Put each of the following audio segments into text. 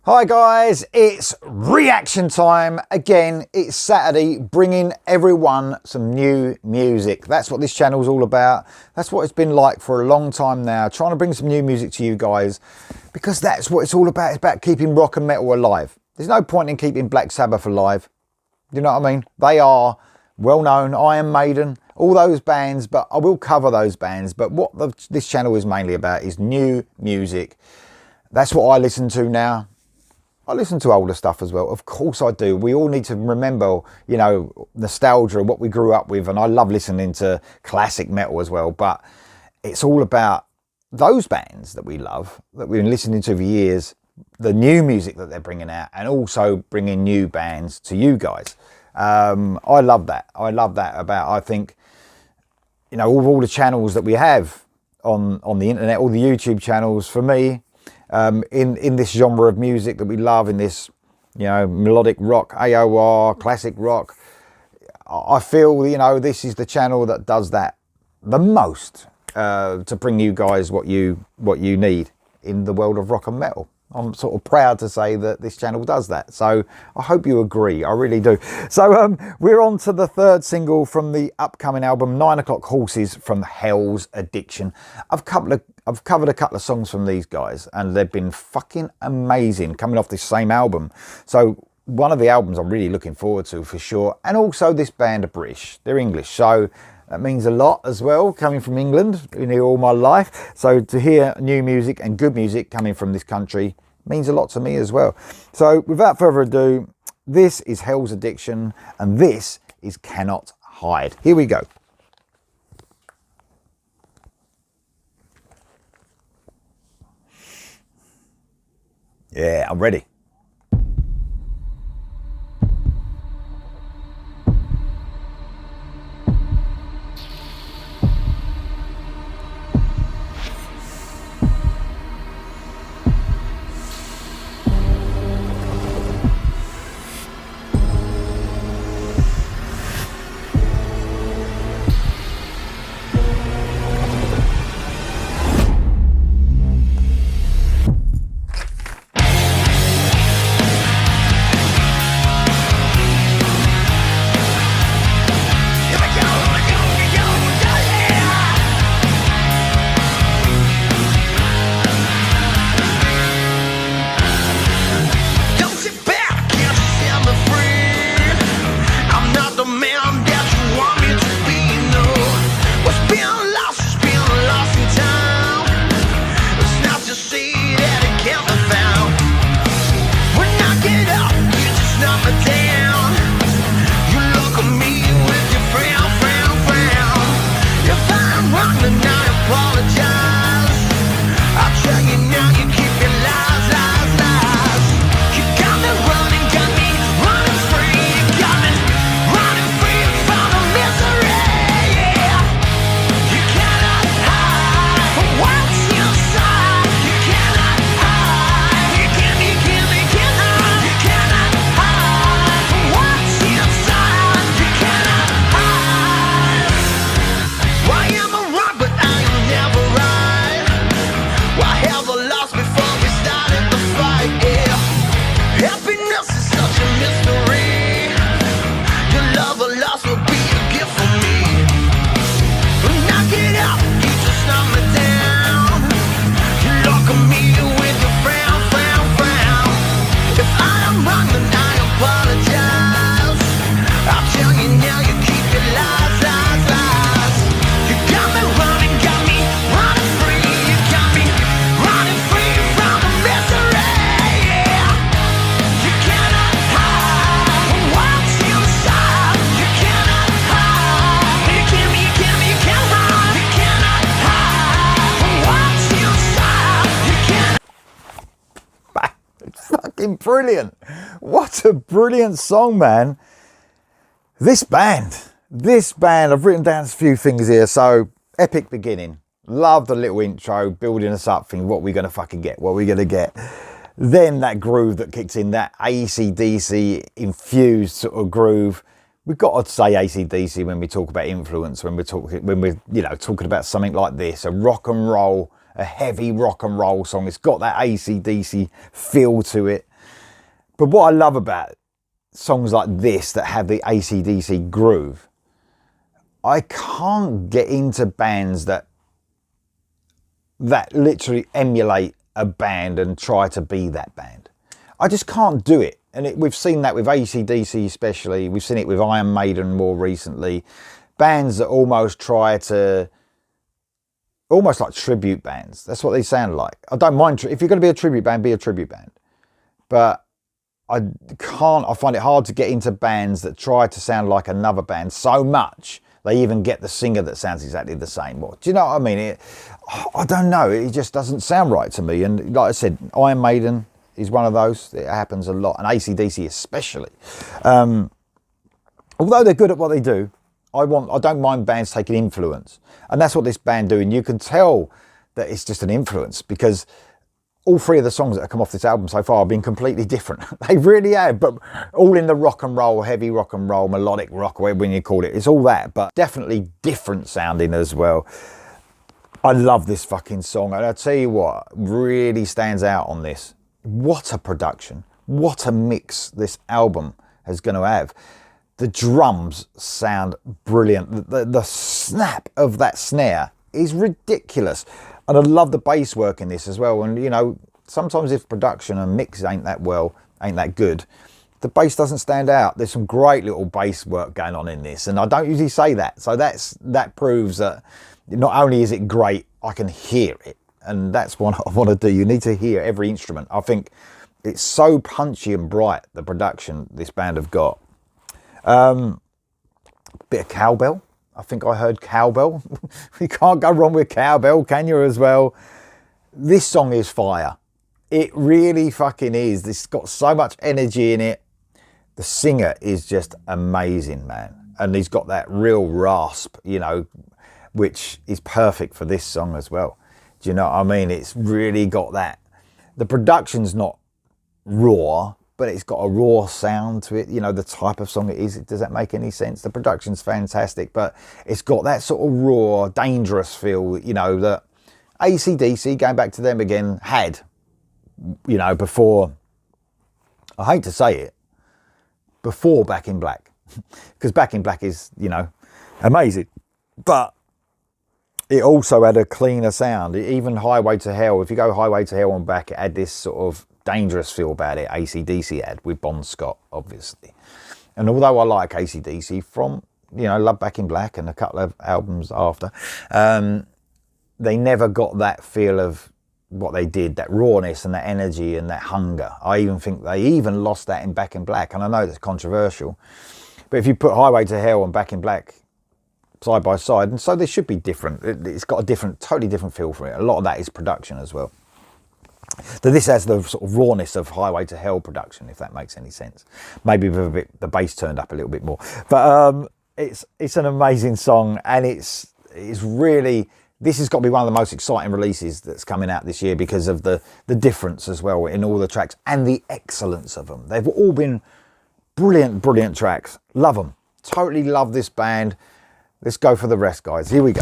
Hi guys, it's reaction time. Again, it's Saturday, bringing everyone some new music. That's what this channel's all about. That's what it's been like for a long time now, trying to bring some new music to you guys, because that's what it's all about. It's about keeping rock and metal alive. There's no point in keeping Black Sabbath alive. You know what I mean? They are well known, Iron Maiden, all those bands, but I will cover those bands. But what this channel is mainly about is new music. That's what I listen to now. I listen to older stuff as well. Of course I do. We all need to remember, you know, nostalgia, what we grew up with. And I love listening to classic metal as well. But it's all about those bands that we love, that we've been listening to for years, the new music that they're bringing out, and also bringing new bands to you guys. I love that. I love that about, I think, you know, all the channels that we have on the internet, all the YouTube channels, for me, in this genre of music that we love, in this, you know, melodic rock, AOR, classic rock, I feel, you know, this is the channel that does that the most, to bring you guys what you need in the world of rock and metal. I'm sort of proud to say that this channel does that. So I hope you agree. I really do. So we're on to the third single from the upcoming album, 9 O'Clock Horses from Hell's Addiction. I've covered a couple of songs from these guys, and they've been fucking amazing coming off this same album. So one of the albums I'm really looking forward to for sure. And also this band are British. They're English. So that means a lot as well, coming from England, been here all my life. So to hear new music and good music coming from this country means a lot to me as well. So without further ado, this is Hell's Addiction, and this is Cannot Hide. Here we go. Yeah, I'm ready. Brilliant. What a brilliant song, man. This band, I've written down a few things here. So epic beginning, love the little intro, building us up, thinking what are we gonna fucking get, what are we gonna get. Then that groove that kicks in, that AC/DC infused sort of groove. We've got to say AC/DC when we talk about influence, when we're talking about something like this, a rock and roll, a heavy rock and roll song. It's got that AC/DC feel to it. But what I love about songs like this that have the AC/DC groove, I can't get into bands that literally emulate a band and try to be that band. I just can't do it. And we've seen that with AC/DC especially. We've seen it with Iron Maiden more recently. Bands that almost try to, almost like tribute bands. That's what they sound like. I don't mind, if you're going to be a tribute band, be a tribute band. But I find it hard to get into bands that try to sound like another band so much they even get the singer that sounds exactly the same. Well, do you know what I mean? I don't know. It just doesn't sound right to me. And like I said, Iron Maiden is one of those. It happens a lot. And AC/DC especially. Although they're good at what they do, I don't mind bands taking influence. And that's what this band do. And you can tell that it's just an influence because all three of the songs that have come off this album so far have been completely different. They really have, but all in the rock and roll, heavy rock and roll, melodic rock, whatever you call it. It's all that, but definitely different sounding as well. I love this fucking song. And I'll tell you what really stands out on this. What a production. What a mix this album is going to have. The drums sound brilliant. The snap of that snare is ridiculous. And I love the bass work in this as well. And, you know, sometimes if production and mix ain't that good, the bass doesn't stand out. There's some great little bass work going on in this. And I don't usually say that. So that proves that not only is it great, I can hear it. And that's what I want to do. You need to hear every instrument. I think it's so punchy and bright, the production this band have got. Bit of cowbell. I think I heard cowbell. You can't go wrong with cowbell, can you, as well? This song is fire. It really fucking is. It's got so much energy in it. The singer is just amazing, man. And he's got that real rasp, you know, which is perfect for this song as well. Do you know what I mean? It's really got that. The production's not raw, but it's got a raw sound to it. You know, the type of song it is. Does that make any sense? The production's fantastic, but it's got that sort of raw, dangerous feel, you know, that AC/DC, going back to them again, had, you know, before, I hate to say it, before Back in Black. Because Back in Black is, you know, amazing. But it also had a cleaner sound. Even Highway to Hell, if you go Highway to Hell and back, it had this sort of dangerous feel about it. AC/DC had with Bon Scott, obviously. And although I like AC/DC from, you know, Love Back in Black and a couple of albums after, they never got that feel of what they did, that rawness and that energy and that hunger. I even think they even lost that in Back in Black. And I know that's controversial, but if you put Highway to Hell and Back in Black side by side, and so they should be different. It's got a different, totally different feel for it. A lot of that is production as well. So this has the sort of rawness of Highway to Hell production, if that makes any sense. Maybe with a bit, the bass turned up a little bit more. But it's an amazing song, and it's really, this has got to be one of the most exciting releases that's coming out this year because of the difference as well in all the tracks and the excellence of them. They've all been brilliant, brilliant tracks. Love them. Totally love this band. Let's go for the rest, guys. Here we go.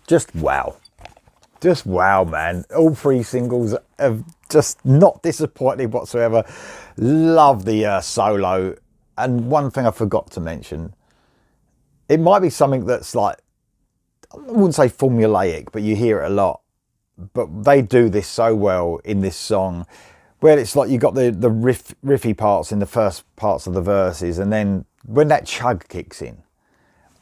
Just wow. Just wow, man. All three singles have just not disappointed whatsoever. Love the solo. And one thing I forgot to mention, it might be something that's like, I wouldn't say formulaic, but you hear it a lot. But they do this so well in this song, where it's like you got the riffy parts in the first parts of the verses, and then when that chug kicks in,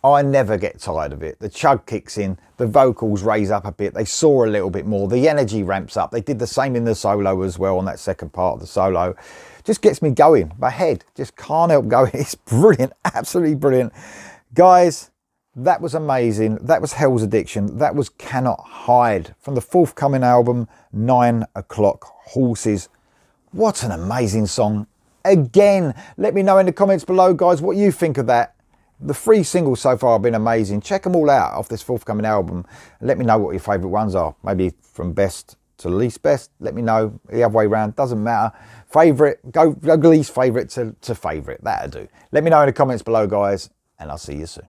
I never get tired of it. The chug kicks in, the vocals raise up a bit, they soar a little bit more, the energy ramps up. They did the same in the solo as well on that second part of the solo. Just gets me going. My head just can't help going. It's brilliant, absolutely brilliant. Guys, that was amazing. That was Hell's Addiction. That was Cannot Hide from the forthcoming album, 9 O'Clock Horses. What an amazing song. Again, let me know in the comments below, guys, what you think of that. The 3 singles so far have been amazing. Check them all out off this forthcoming album. Let me know what your favourite ones are. Maybe from best to least best. Let me know the other way around. Doesn't matter. Favourite, go least favourite to favourite. That'll do. Let me know in the comments below, guys, and I'll see you soon.